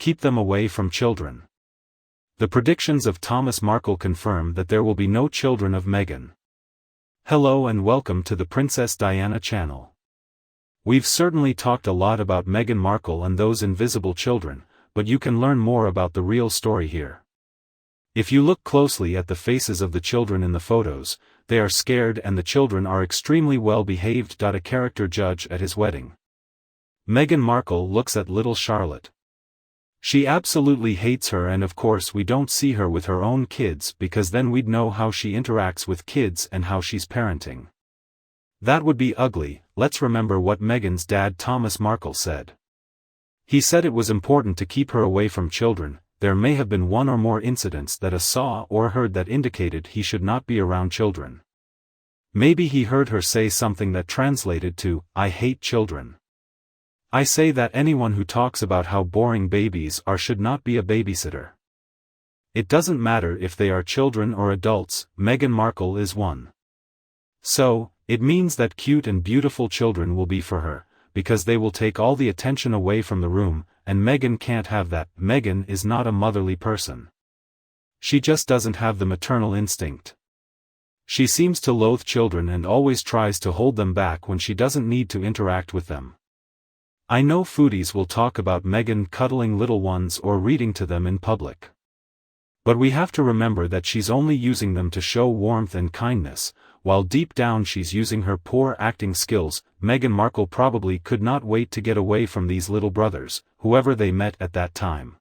keep them away from children. The predictions of Thomas Markle confirm that there will be no children of Meghan. Hello and welcome to the Princess Diana channel. We've certainly talked a lot about Meghan Markle and those invisible children, but you can learn more about the real story here. If you look closely at the faces of the children in the photos, they are scared and the children are extremely well behaved. A character judge at his wedding. Meghan Markle looks at little Charlotte. She absolutely hates her, and of course we don't see her with her own kids because then we'd know how she interacts with kids and how she's parenting. That would be ugly. Let's remember what Meghan's dad Thomas Markle said. He said it was important to keep her away from children. There may have been one or more incidents that saw or heard that indicated he should not be around children. Maybe he heard her say something that translated to, "I hate children." I say that anyone who talks about how boring babies are should not be a babysitter. It doesn't matter if they are children or adults, Meghan Markle is one. So, it means that cute and beautiful children will be for her, because they will take all the attention away from the room, and Meghan can't have that. Meghan is not a motherly person. She just doesn't have the maternal instinct. She seems to loathe children and always tries to hold them back when she doesn't need to interact with them. I know foodies will talk about Meghan cuddling little ones or reading to them in public. But we have to remember that she's only using them to show warmth and kindness, while deep down she's using her poor acting skills. Meghan Markle probably could not wait to get away from these little brothers, whoever they met at that time.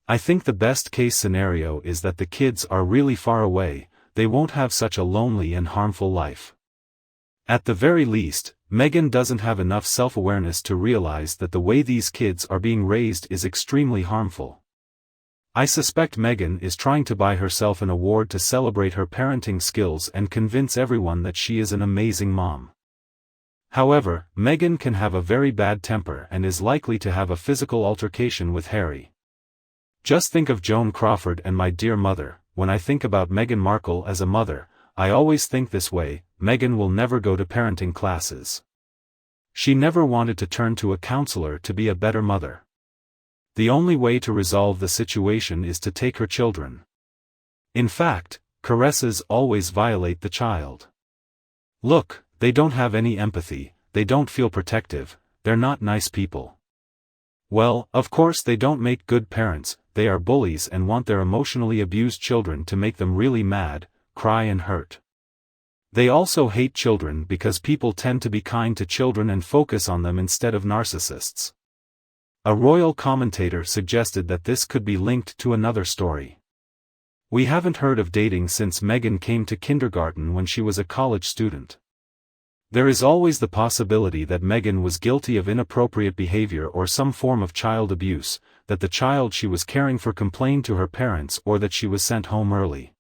I think the best case scenario is that the kids are really far away, they won't have such a lonely and harmful life. At the very least, Meghan doesn't have enough self-awareness to realize that the way these kids are being raised is extremely harmful. I suspect Meghan is trying to buy herself an award to celebrate her parenting skills and convince everyone that she is an amazing mom. However, Meghan can have a very bad temper and is likely to have a physical altercation with Harry. Just think of Joan Crawford and My Dear Mother. When I think about Meghan Markle as a mother, I always think this way: Meghan will never go to parenting classes. She never wanted to turn to a counselor to be a better mother. The only way to resolve the situation is to take her children. In fact, caresses always violate the child. Look, they don't have any empathy, they don't feel protective, they're not nice people. Well, of course they don't make good parents, they are bullies and want their emotionally abused children to make them really mad, cry and hurt. They also hate children because people tend to be kind to children and focus on them instead of narcissists. A royal commentator suggested that this could be linked to another story. We haven't heard of dating since Meghan came to kindergarten when she was a college student. There is always the possibility that Meghan was guilty of inappropriate behavior or some form of child abuse, that the child she was caring for complained to her parents, or that she was sent home early.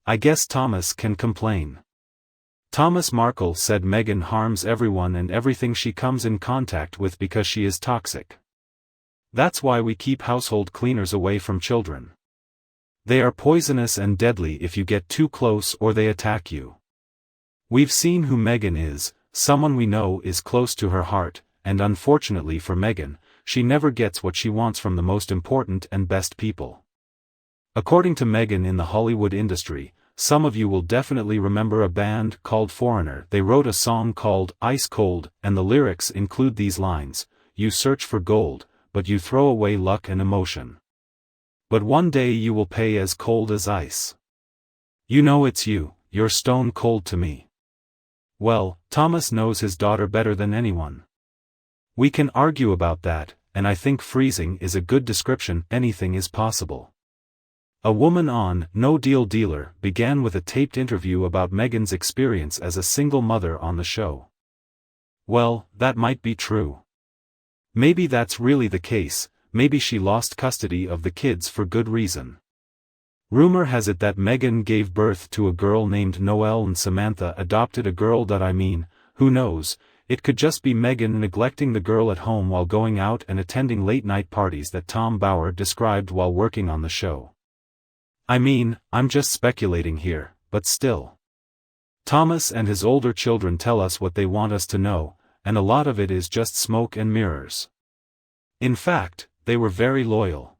I guess Thomas can complain. Thomas Markle said Meghan harms everyone and everything she comes in contact with because she is toxic. That's why we keep household cleaners away from children. They are poisonous and deadly if you get too close or they attack you. We've seen who Meghan is, someone we know is close to her heart, and unfortunately for Meghan, she never gets what she wants from the most important and best people. According to Meghan, in the Hollywood industry, some of you will definitely remember a band called Foreigner. They wrote a song called Ice Cold, and the lyrics include these lines: "You search for gold, but you throw away luck and emotion. But one day you will pay as cold as ice. You know it's you, you're stone cold to me." Well, Thomas knows his daughter better than anyone. We can argue about that, and I think freezing is a good description. Anything is possible. A woman on No Deal Dealer began with a taped interview about Meghan's experience as a single mother on the show. Well, that might be true. Maybe that's really the case, maybe she lost custody of the kids for good reason. Rumor has it that Meghan gave birth to a girl named Noelle and Samantha adopted a girl. Who knows, it could just be Meghan neglecting the girl at home while going out and attending late-night parties that Tom Bauer described while working on the show. I mean, I'm just speculating here, but still. Thomas and his older children tell us what they want us to know, and a lot of it is just smoke and mirrors. In fact, they were very loyal.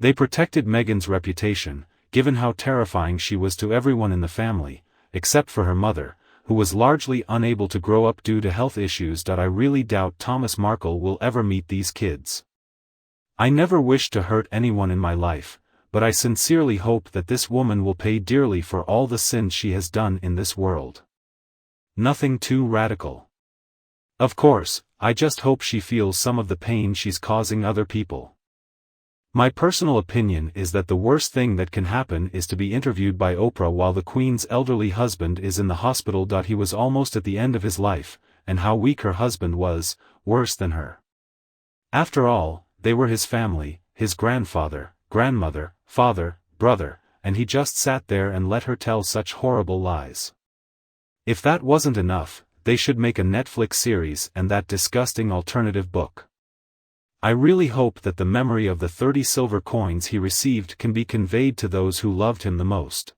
They protected Meghan's reputation, given how terrifying she was to everyone in the family, except for her mother, who was largely unable to grow up due to health issues. I really doubt Thomas Markle will ever meet these kids. I never wished to hurt anyone in my life, but I sincerely hope that this woman will pay dearly for all the sins she has done in this world. Nothing too radical. Of course, I just hope she feels some of the pain she's causing other people. My personal opinion is that the worst thing that can happen is to be interviewed by Oprah while the Queen's elderly husband is in the hospital. He was almost at the end of his life, and how weak her husband was, worse than her. After all, they were his family, his grandfather, grandmother, father, brother, and he just sat there and let her tell such horrible lies. If that wasn't enough, they should make a Netflix series and that disgusting alternative book. I really hope that the memory of the 30 silver coins he received can be conveyed to those who loved him the most.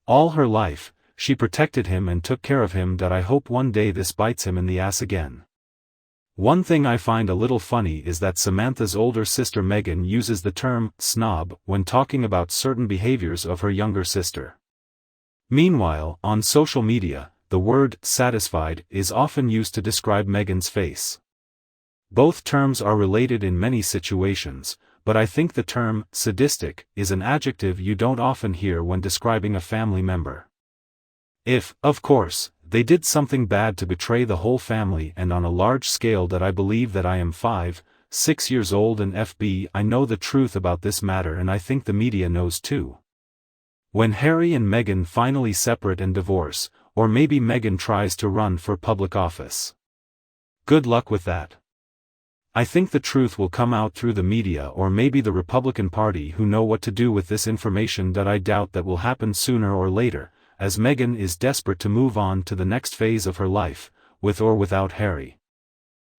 All her life, she protected him and took care of him. I hope one day this bites him in the ass again. One thing I find a little funny is that Samantha's older sister Meghan uses the term snob when talking about certain behaviors of her younger sister. Meanwhile, on social media, the word satisfied is often used to describe Meghan's face. Both terms are related in many situations, but I think the term sadistic is an adjective you don't often hear when describing a family member. If, of course, they did something bad to betray the whole family and on a large scale. I believe that I am 5, 6 years old and I know the truth about this matter, and I think the media knows too. When Harry and Meghan finally separate and divorce, or maybe Meghan tries to run for public office. Good luck with that. I think the truth will come out through the media or maybe the Republican Party, who know what to do with this information. I doubt that will happen sooner or later, as Meghan is desperate to move on to the next phase of her life, with or without Harry.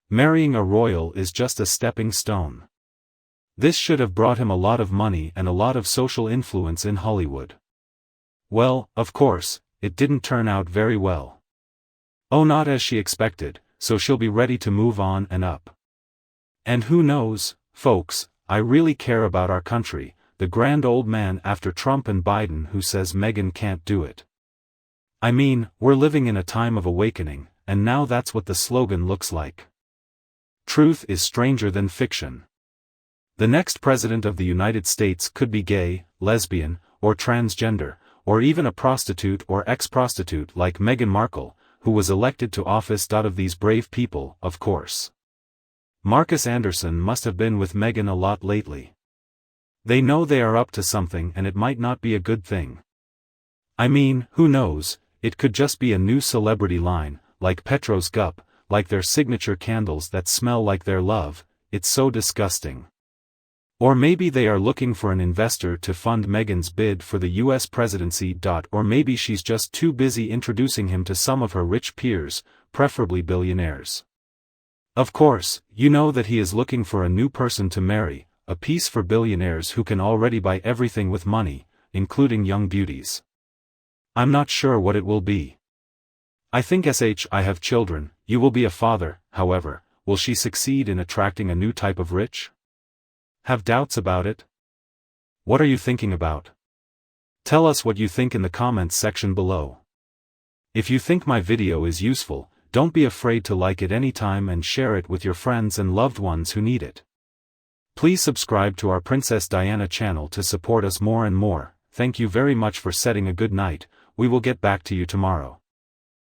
Marrying a royal is just a stepping stone. This should have brought him a lot of money and a lot of social influence in Hollywood. Well, of course, it didn't turn out very well. Oh, not as she expected, so she'll be ready to move on and up. And who knows, folks, I really care about our country, the grand old man after Trump and Biden who says Meghan can't do it. I mean, we're living in a time of awakening, and now that's what the slogan looks like. Truth is stranger than fiction. The next president of the United States could be gay, lesbian, or transgender, or even a prostitute or ex-prostitute like Meghan Markle, who was elected to office. Of these brave people, of course, Marcus Anderson must have been with Meghan a lot lately. They know they are up to something, and it might not be a good thing. I mean, who knows, it could just be a new celebrity line, like Petro's Gup, like their signature candles that smell like their love. It's so disgusting. Or maybe they are looking for an investor to fund Meghan's bid for the US presidency. Or maybe she's just too busy introducing him to some of her rich peers, preferably billionaires. Of course, you know that he is looking for a new person to marry, a piece for billionaires who can already buy everything with money, including young beauties. I'm not sure what it will be. I think I have children, you will be a father. However, will she succeed in attracting a new type of rich? Have doubts about it? What are you thinking about? Tell us what you think in the comments section below. If you think my video is useful, don't be afraid to like it anytime and share it with your friends and loved ones who need it. Please subscribe to our Princess Diana channel to support us more and more. Thank you very much for setting a good night. We will get back to you tomorrow.